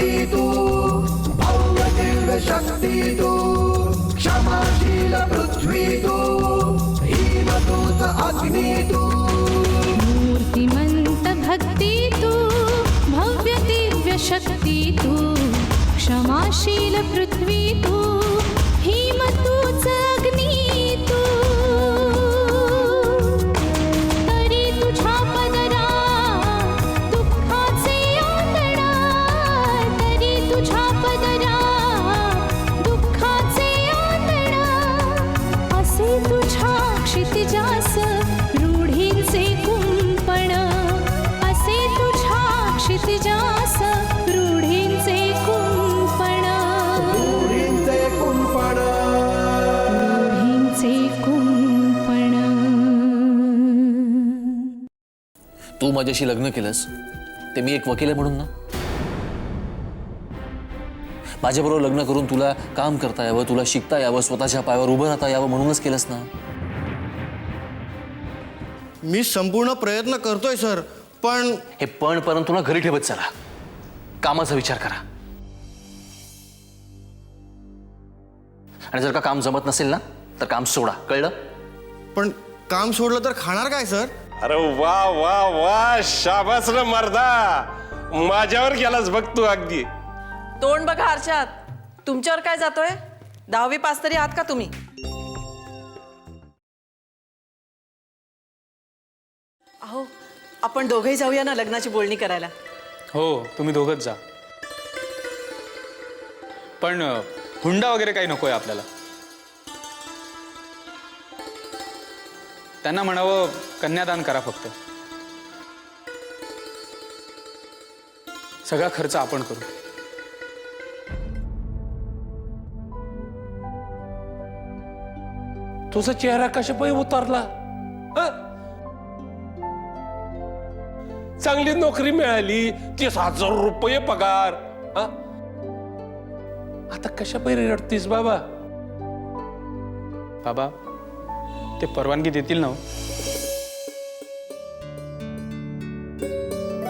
शक्ती तू, भव्य दिव्य शक्ती तू, क्षमाशील पृथ्वी तू, हिमदूत अग्नी तू, मूर्तिमंत भक्ती तू, भव्य दिव्य शक्ती तू, क्षमाशील पृथ्वी तू, हिमदूत अग्नी तू. तरी तुझ्या पदरात दुःखाचे आंधळा, तरी तुझ्या पदरात दुःखाचे आंधळा, असे तुझ्या क्षितिजास रूढींचे कुंपण, असे तुझ्या क्षितिजास रूढींचे कुंपण, रूढींचे कुंपण, रूढींचे कुंपण. तू माझ्याशी लग्न केलंस ते मी एक वकील आहे म्हणून ना. माझ्याबरोबर लग्न करून तुला काम करता यावं, तुला शिकता यावं, स्वतःच्या पायावर उभं राहता यावं म्हणूनच केलंस ना. मी संपूर्ण प्रयत्न करतोय सर, पण हे पण तुला घरी ठेवत चला. कामाचा विचार करा. आणि जर का काम जमत नसेल ना तर काम सोडा, कळलं? पण काम सोडलं तर खाणार काय सर? अरे वा वा वा, शाबास रे मर्दा, माझ्यावर गेलास बघ तू अगदी. तोंड बघा अर्चात, तुमच्यावर काय जातोय? 10वी पास तरी आहात का तुम्ही? अहो, आपण दोघेही जाऊया ना लग्नाची बोलणी करायला. हो, तुम्ही दोघंच जा. पण हुंडा वगैरे काही नकोय आपल्याला. त्यांना म्हणावं कन्यादान करा फक्त. सगळा खर्च आपण करू. तुझा चेहरा कशा पायी उतरला? चांगली नोकरी मिळाली, 30,000 रुपये पगार. आता कशा पायी रडतीस बाबा? बाबा, ते परवानगी देतील ना?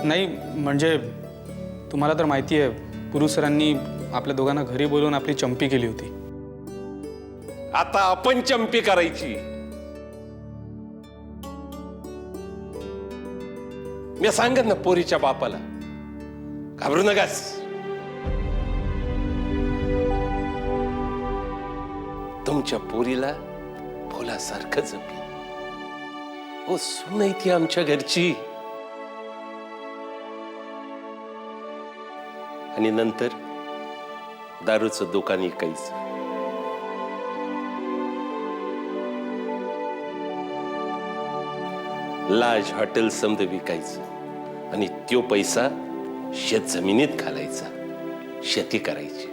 नाही म्हणजे तुम्हाला तर माहिती आहे, पुरू सरांनी आपल्या दोघांना घरी बोलवून आपली चंपी केली होती. आता आपण चंपी करायची. मी सांगत ना पोरीच्या बापाला, घाबरू नकास. तुमच्या पोरीला फुलासारखं जपी. ओ सून आहे ती आमच्या घरची. आणि नंतर दारूचं दुकान विकायचं. लाज हॉटेल समज विकायचं आणि त्यो पैसा शेत जमिनीत घालायचा, शेती करायची.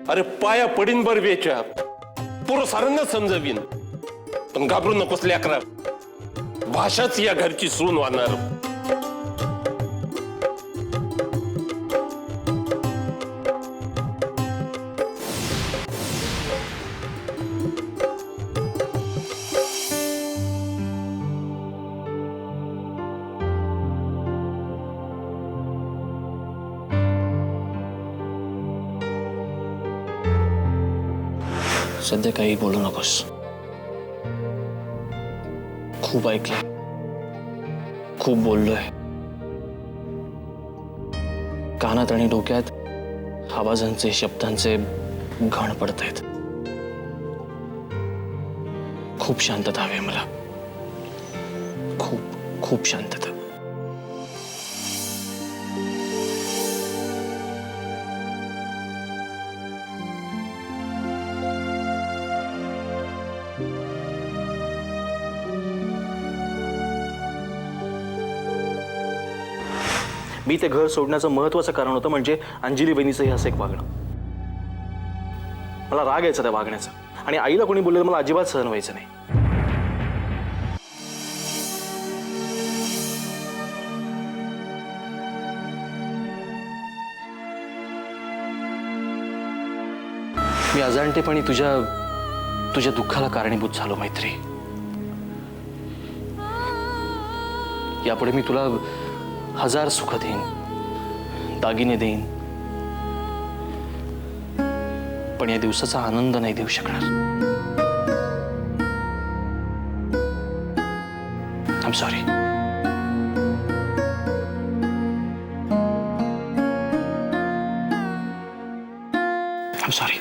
अरे पाया पडीन बर बेच्या, पुरं सारांना समजवीन. पण घाबरू नकोस लेकरा, भाषाच या घरची सून वाहणार. सध्या काही बोलू नकोस. खूप ऐकलंय, खूप बोललोय. कानात आणि डोक्यात आवाजांचे, शब्दांचे घण पडत आहेत. खूप शांतता हवी मला, खूप खूप शांतता. मी ते घर सोडण्याचं महत्त्वाचं कारण होतं म्हणजे अंजली बहिणीचंही असं एक वागणं. मला राग यायचा त्या वागण्याचा, आणि आईला कोणी बोललेलं मला अजिबात सहन व्हायचं नाही. मी अजाणतेपणी तुझ्या दुःखाला कारणीभूत झालो मैत्री. यापुढे मी तुला 1000 सुख देईन, दागिने देईन, पण या दिवसाचा आनंद नाही देऊ शकणार. I am sorry. I am sorry.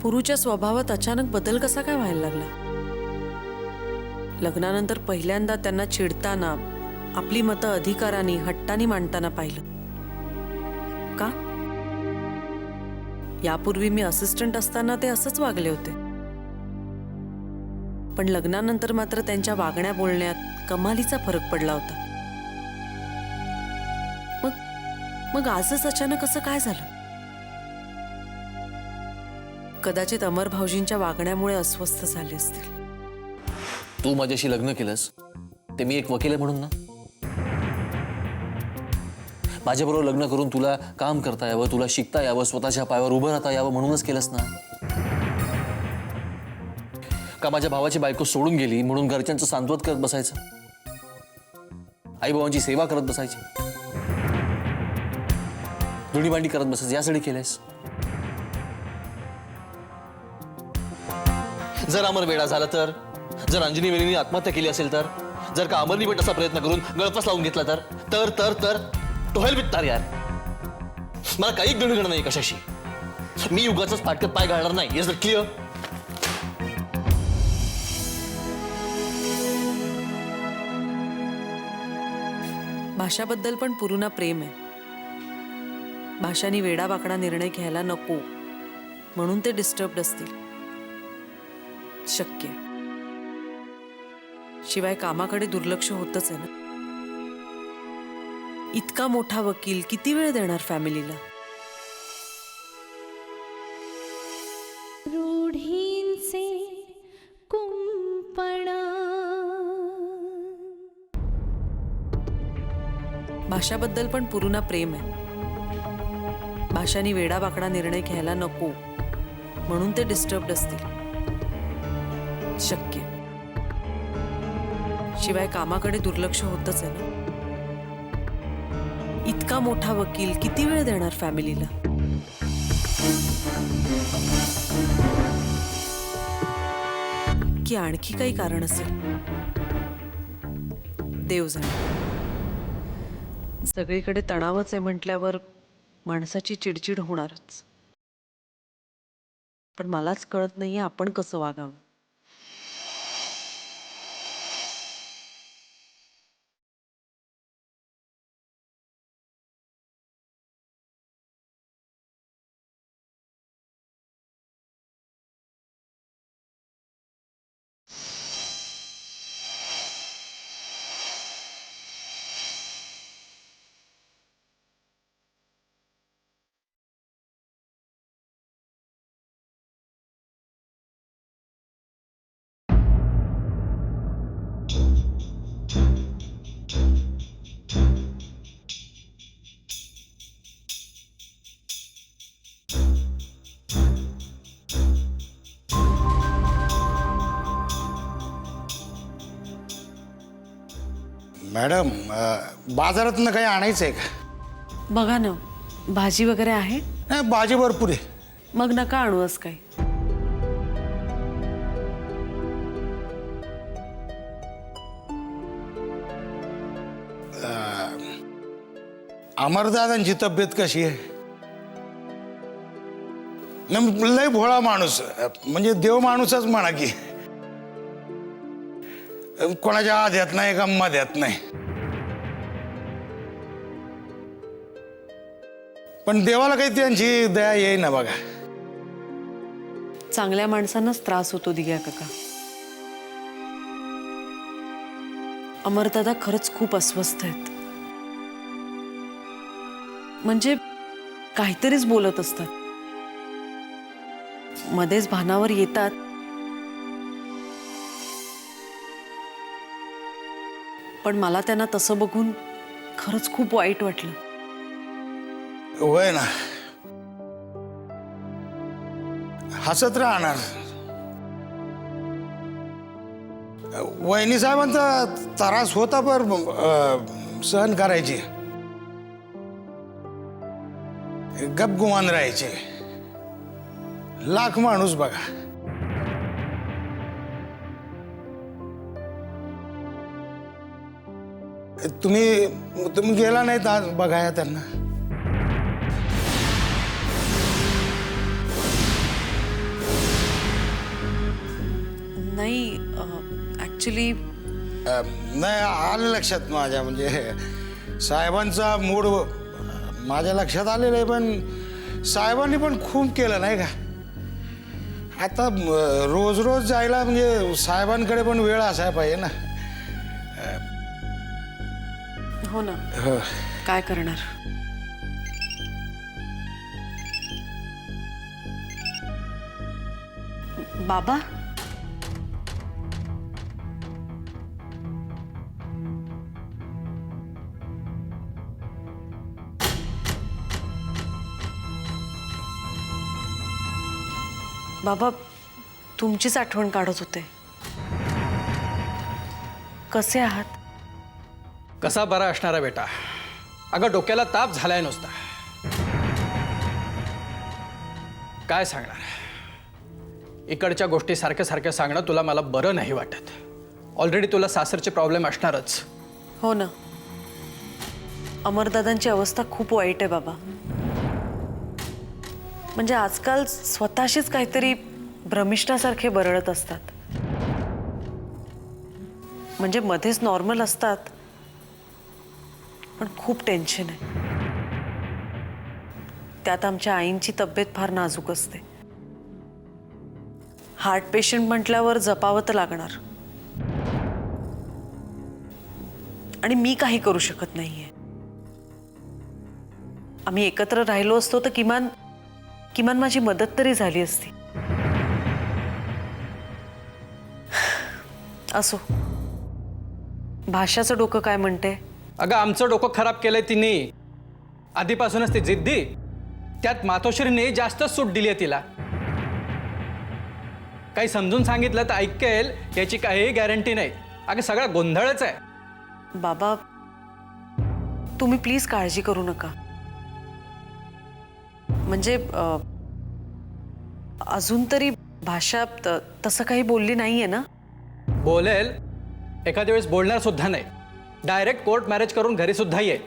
पुरूच्या स्वभावात अचानक बदल कसा काय व्हायला लागला? लग्नानंतर पहिल्यांदा त्यांना चिडताना, आपली मतं अधिकाराने हट्टाने मांडताना पाहिलं. का? यापूर्वी मी असिस्टंट असताना ते असंच वागले होते, पण लग्नानंतर मात्र त्यांच्या वागण्या बोलण्यात कमालीचा फरक पडला होता. मग आजच अचानक असं काय झालं? कदाचित अमर भाऊजींच्या वागण्यामुळे अस्वस्थ झाले असतील. तू माझ्याशी लग्न केलंस ते मी एक वकील आहे म्हणून ना. माझ्याबरोबर लग्न करून तुला काम करता यावं, तुला शिकता यावं, स्वतःच्या पायावर उभं राहता यावं म्हणूनच केलंस ना. का माझ्या भावाची बायको सोडून गेली म्हणून घरच्यांचं सांत्वन करत बसायचं, आई बाबांची सेवा करत बसायची, धुणी भांडी करत बसायचं, यासाठी केलंस? जर अमर वेडा झाला तर, जर अंजनी वेणीने आत्महत्या केली असेल तर, जर का अमरनी पण असा प्रयत्न करून गळफास लावून घेतला तर तो हेल्प विथ तार यार. मला काही घेणं घेणं नाही कशाशी. मी युगाचाच फाटक्यात पाय घालणार नाही. Is it clear? भाषाबद्दल पण पुरूना प्रेम आहे. भाषानी वेडावाकडा निर्णय घ्यायला नको म्हणून ते डिस्टर्ब्ड असतील. शक्य. शिवाय कामाकडे दुर्लक्ष होतच आहे ना. इतका मोठा वकील किती वेळ देणार फॅमिलीला? रूढींचे कुंपण. भाषाबद्दल पण पुरूना प्रेम आहे. भाषानी वेडावाकडा निर्णय घ्यायला नको म्हणून ते डिस्टर्ब्ड असतील. शक्य. शिवाय कामाकडे दुर्लक्ष होतच आहे ना. इतका मोठा वकील किती वेळ देणार फॅमिलीला? की आणखी काही कारण असेल? देव जाणे. सगळीकडे तणावच आहे म्हटल्यावर माणसाची चिडचिड होणारच. पण मलाच कळत नाहीये आपण कसं वागावं. मॅडम, बाजारातनं काही आणायचं आहे का? बघा ना, भाजी वगैरे आहे? नाही, भाजी भरपूर आहे. मग नका आणूस काय. अमरदादांची तब्येत कशी आहे? नाही, लय भोळा माणूस, म्हणजे देव माणूसच म्हणा की. कोणाच्या आध्यात नाही का मध्यात नाही. पण देवाला काही त्यांची दया येईना बघा. चांगल्या माणसांनाच त्रास होतो दिग्या काका. अमरदादा खरंच खूप अस्वस्थ आहेत. म्हणजे काहीतरीच बोलत असतात, मध्येच भानावर येतात. पण मला त्यांना तसं बघून खरंच खूप वाईट वाटलं. वय ना, हसत राहणार. वहिनी साहेबांचा त्रास होता पर सहन करायची, गप गुमान राहायचे. लाख माणूस बघा. तुम्ही गेला नाहीत आज बघाया त्यांना? नाही ॲक्च्युली नाही आलं लक्षात माझ्या, म्हणजे साहेबांचा मूड माझ्या लक्षात आलेला आहे. पण साहेबांनी पण खूप केलं नाही का. आता रोज रोज जायला म्हणजे साहेबांकडे पण वेळ असायला पाहिजे ना. हो ना, हो. काय करणार. बाबा, बाबा तुमचीच आठवण काढत होते. कसे आहात? कसा बरा असणारा बेटा. अगं डोक्याला ताप झालाय नुसता. काय सांगणार. इकडच्या गोष्टी सारख्या सारख्या सांगणं तुला मला बरं नाही वाटत. ऑलरेडी तुला सासरचे प्रॉब्लेम असणारच. हो ना, अमरदादांची अवस्था खूप वाईट आहे बाबा. म्हणजे आजकाल स्वतःशीच काहीतरी भ्रमिष्ठासारखे बरळत असतात. म्हणजे मध्येच नॉर्मल असतात, पण खूप टेन्शन आहे. त्यात आमच्या आईंची तब्येत फार नाजूक असते. हार्ट पेशंट म्हटल्यावर जपावं तर लागणार. आणि मी काही करू शकत नाहीये. आम्ही एकत्र राहिलो असतो तर किमान माझी मदत तरी झाली असती. असो, भाषाचं डोकं काय म्हणते? अगं आमचं डोकं खराब केलंय तिने. आधीपासूनच ती जिद्दी. त्यात मातोश्रीने जास्तच सूट दिली आहे तिला. काही समजून सांगितलं तर ऐकेल याची काही गॅरंटी नाही. अगं सगळा गोंधळच आहे. बाबा तुम्ही प्लीज काळजी करू नका. म्हणजे अजून तरी भाषा तसं काही बोलली नाहीये ना? बोलेल, एखाद्या वेळेस बोलणार सुद्धा नाही. डायरेक्ट कोर्ट मॅरेज करून घरी सुद्धा येईल.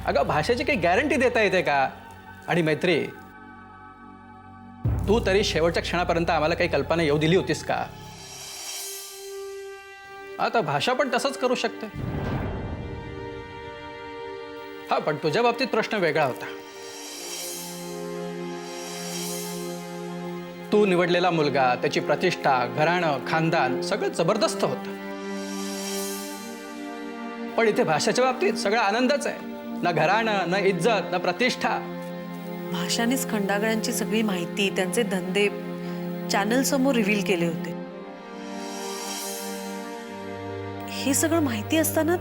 अगं भाषेची काही गॅरंटी देता येते का? आणि मैत्री, तू तरी शेवटच्या क्षणापर्यंत आम्हाला काही कल्पना येऊ दिली होतीस का? आता भाषा पण तसंच करू शकते. हा, पण तुझ्या बाबतीत प्रश्न वेगळा होता. तू निवडलेला मुलगा, त्याची प्रतिष्ठा, घराणं, खानदान सगळं जबरदस्त होतं. पण इथे भाषेच्या बाबतीत सगळा आनंदच आहे. ना घराणं, ना इज्जत, ना प्रतिष्ठा. भाषानेच खंडागळ्यांची सगळी माहिती, त्यांचे धंदे चॅनल समोर रिव्हील केले होते. हे सगळं माहिती असताना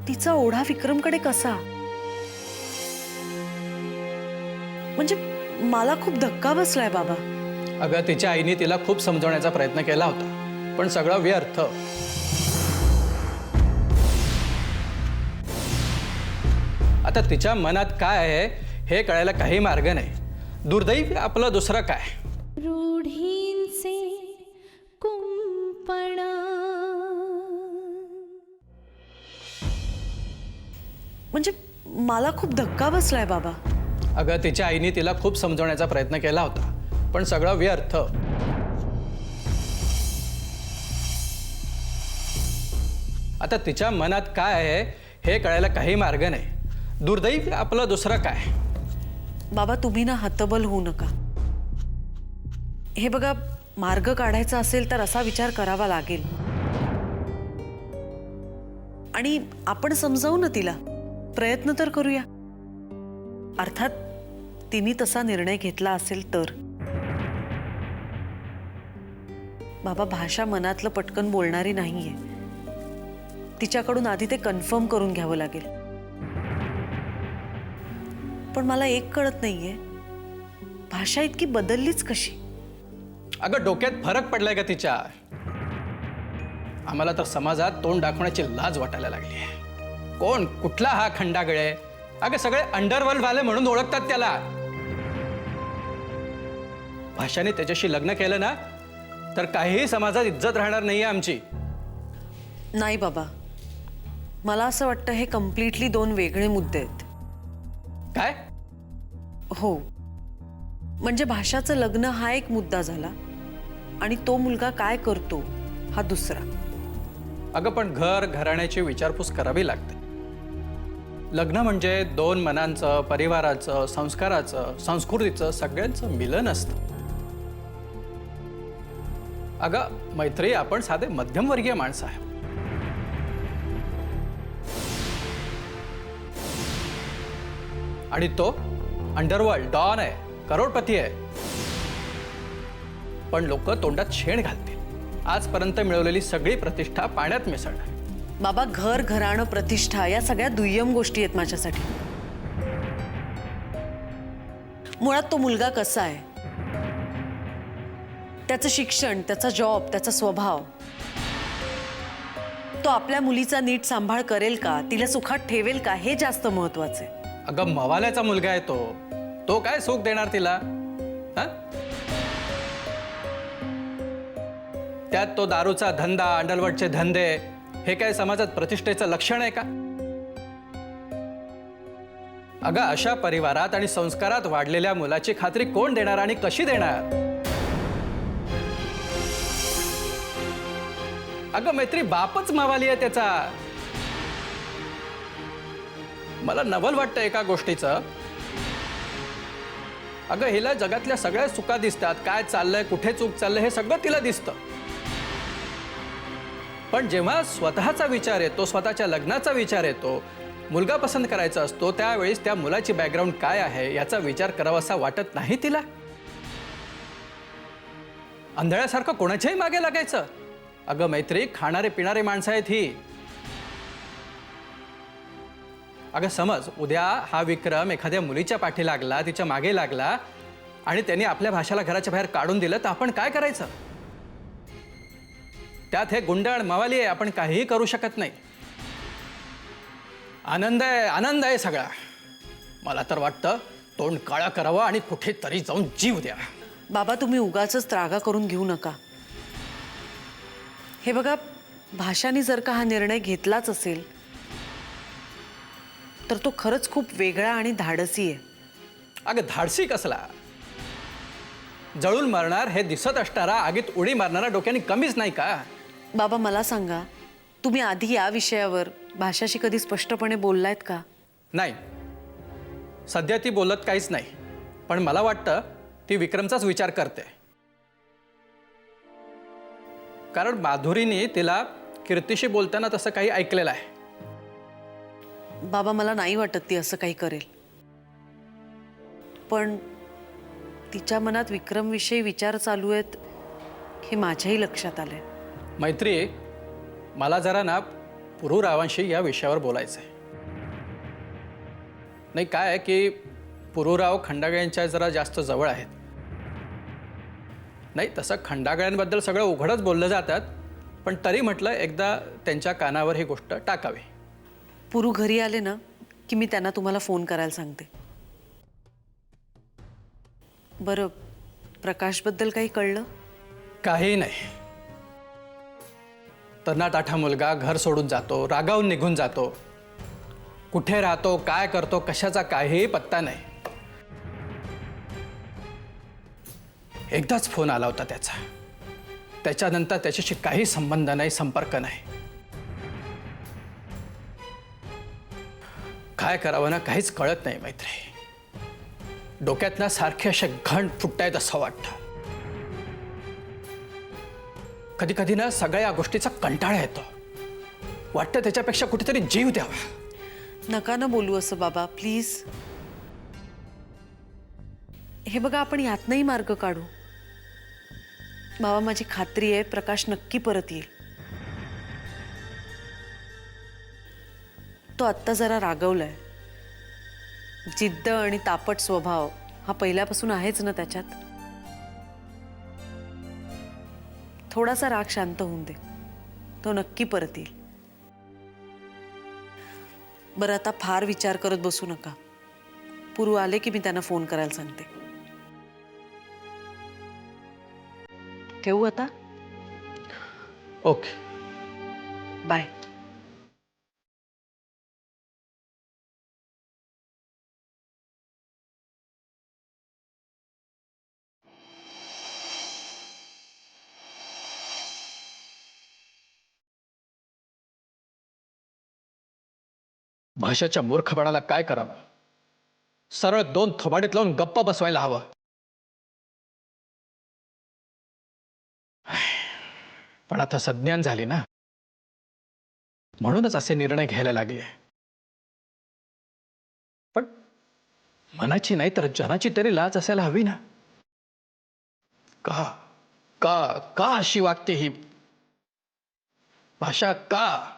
तिचा ओढा विक्रमकडे कसा? म्हणजे मला खूप धक्का बसलाय बाबा. अगं तिच्या आईने तिला खूप समजवण्याचा प्रयत्न केला होता, पण सगळं व्यर्थ. आता तिच्या मनात काय आहे हे कळायला काही मार्ग नाही. दुर्दैवी आपलं दुसरं काय. रूढींचे कुंपण म्हणजे मला खूप धक्का बसलाय बाबा. अगं तिच्या आईने तिला खूप समजवण्याचा प्रयत्न केला होता, पण सगळं व्यर्थ. आता तिच्या मनात काय आहे हे कळायला काही मार्ग नाही. दुर्दैवी आपलं दुसरं काय. बाबा तुम्ही ना हतबल होऊ नका. हे बघा, मार्ग काढायचा असेल तर असा विचार करावा लागेल. आणि आपण समजावू ना तिला. प्रयत्न तर करूया. अर्थात तिने तसा निर्णय घेतला असेल तर. बाबा भाषा मनातलं पटकन बोलणारी नाहीये. तिच्याकडून आधी ते कन्फर्म करून घ्यावं लागेल. पण मला एक कळत नाहीये, भाषा इतकी बदललीच कशी? अगं डोक्यात फरक पडलाय का तिच्या? आम्हाला तर समाजात तोंड दाखवण्याची लाज वाटायला लागली आहे. कोण कुठला हा खंडागळे? अगं सगळे अंडरवर्ल्ड वाले म्हणून ओळखतात त्याला. भाषाने त्याच्याशी लग्न केलं ना तर काहीही समाजात इज्जत राहणार नाहीये आमची. नाही बाबा, मला असं वाटतं हे कम्प्लिटली दोन वेगळे मुद्दे आहेत. काय? हो, म्हणजे भाषाचं लग्न हा एक मुद्दा झाला आणि तो मुलगा काय करतो हा दुसरा. अगं पण घर घराण्याची विचारपूस करावी लागते. लग्न म्हणजे दोन मनांचं, परिवाराचं, संस्काराचं, संस्कृतीचं सगळ्यांचं मिलन असतं. अगं मैत्री, आपण साधे मध्यमवर्गीय माणसं आहे. आणि तो अंडरवर्ल्ड डॉन आहे, करोडपती आहे. पण लोक तोंडात शेण घालतील. आजपर्यंत मिळवलेली सगळी प्रतिष्ठा पाण्यात मिसळणार. बाबा, घर घराणं प्रतिष्ठा या सगळ्या दुय्यम गोष्टी आहेत माझ्यासाठी. मुळात तो मुलगा कसा आहे, त्याचं शिक्षण, त्याचा जॉब, त्याचा स्वभाव, तो आपल्या मुलीचा नीट सांभाळ करेल का, तिला सुखात ठेवेल का, हे जास्त महत्वाचं आहे. अगं मवाल्याचा मुलगा आहे तो काय सुख देणार तिला? हा? त्यात तो दारूचा धंदा, अंडरवर्ल्डचे धंदे, हे काय समाजात प्रतिष्ठेचं लक्षण आहे का? अगं अशा परिवारात आणि संस्कारात वाढलेल्या मुलाची खात्री कोण देणार आणि कशी देणार? अगं मैत्री, बापच मावाली आहे त्याचा. मला नवल वाटतं एका गोष्टीचं. अगं हिला जगातल्या सगळ्या चुका दिसतात, काय चाललंय, कुठे चूक चाललंय हे सगळं तिला दिसतं. पण जेव्हा स्वतःचा विचार येतो, स्वतःच्या लग्नाचा विचार येतो, मुलगा पसंत करायचा असतो, त्यावेळेस त्या मुलाची बॅकग्राऊंड काय आहे याचा विचार करावासा वाटत नाही तिला. आंधळ्यासारखं कोणाच्याही मागे लागायचं? अगं मैत्री, खाणारे पिणारे माणसं आहेत ही. अगं समज उद्या हा विक्रम एखाद्या मुलीच्या पाठी लागला, तिच्या मागे लागला आणि त्यांनी आपल्या भाषाला घराच्या बाहेर काढून दिलं तर आपण काय करायचं? त्यात हे गुंडाळ मवाली आहे, आपण काहीही करू शकत नाही. आनंद आहे सगळा. मला तर वाटतं तोंड काळा करावं आणि कुठेतरी जाऊन जीव द्या. बाबा, तुम्ही उगाचच त्रागा करून घेऊ नका. हे बघा, भाषाने जर का हा निर्णय घेतलाच असेल तर तो खरंच खूप वेगळा आणि धाडसी आहे. अगं धाडसी कसला? जळून मारणार हे दिसत असणारा, आगीत उडी मारणारा डोक्याने कमीच नाही का? बाबा, मला सांगा, तुम्ही आधी या विषयावर भाषाशी कधी स्पष्टपणे बोललायत का? नाही, सध्या ती बोलत काहीच नाही. पण मला वाटतं ती विक्रमचाच विचार करते. कारण माधुरीने तिला कीर्तीशी बोलताना तसं काही ऐकलेलं आहे. बाबा, मला नाही वाटत ती असं काही करेल. पण तिच्या मनात विक्रमविषयी विचार चालू आहेत हे माझ्याही लक्षात आलंय. मैत्री, मला जरा ना पुरूरावांशी या विषयावर बोलायचं आहे. नाही काय आहे की पुरूराव खंडागळ्यांच्या जरा जास्त जवळ आहेत. नाही तसं खंडागळ्यांबद्दल सगळं उघडच बोललं जातात, पण तरी म्हटलं एकदा त्यांच्या कानावर ही गोष्ट टाकावी. पुरू घरी आले ना की मी त्यांना तुम्हाला फोन करायला सांगते. बरं, प्रकाशबद्दल काही कळलं? काही नाही. तरणाटाठा मुलगा घर सोडून जातो, रागावून निघून जातो. कुठे राहतो, काय करतो, कशाचा काहीही पत्ता नाही. एकदाच फोन आला होता त्याचा. त्याच्यानंतर त्याच्याशी काही संबंध नाही, संपर्क नाही. काय करावं ना काहीच कळत नाही मैत्री. डोक्यात ना सारखे असे घण फुटतायत असं वाटतं. कधी कधी ना सगळ्या गोष्टीचा कंटाळा येतो. वाटतं त्याच्यापेक्षा कुठेतरी जीव द्यावा. नका ना बोलू असं बाबा, प्लीज. हे बघा, आपण यातनंही मार्ग काढू. बाबा, माझी खात्री आहे प्रकाश नक्की परत येईल. तो आत्ता जरा रागवलाय. जिद्द आणि तापट स्वभाव हा पहिल्यापासून आहेच ना त्याच्यात. थोडासा राग शांत होऊन दे, तो नक्की परत येईल. बरं आता फार विचार करत बसू नका. पुरू आले की मी त्यांना फोन करायला सांगते. ठेवू आता? ओके. बाय. भाषाच्या मूर्खपणाला काय करावं? सरळ 2 थोबाडीत लावून गप्पा बसवायला हवं. पण आता सज्ञान झाली ना, म्हणूनच असे निर्णय घ्यायला लागले. पण मनाची नाही तर जनाची तरी लाज असायला हवी ना. का का का अशी वागते ही भाषा? का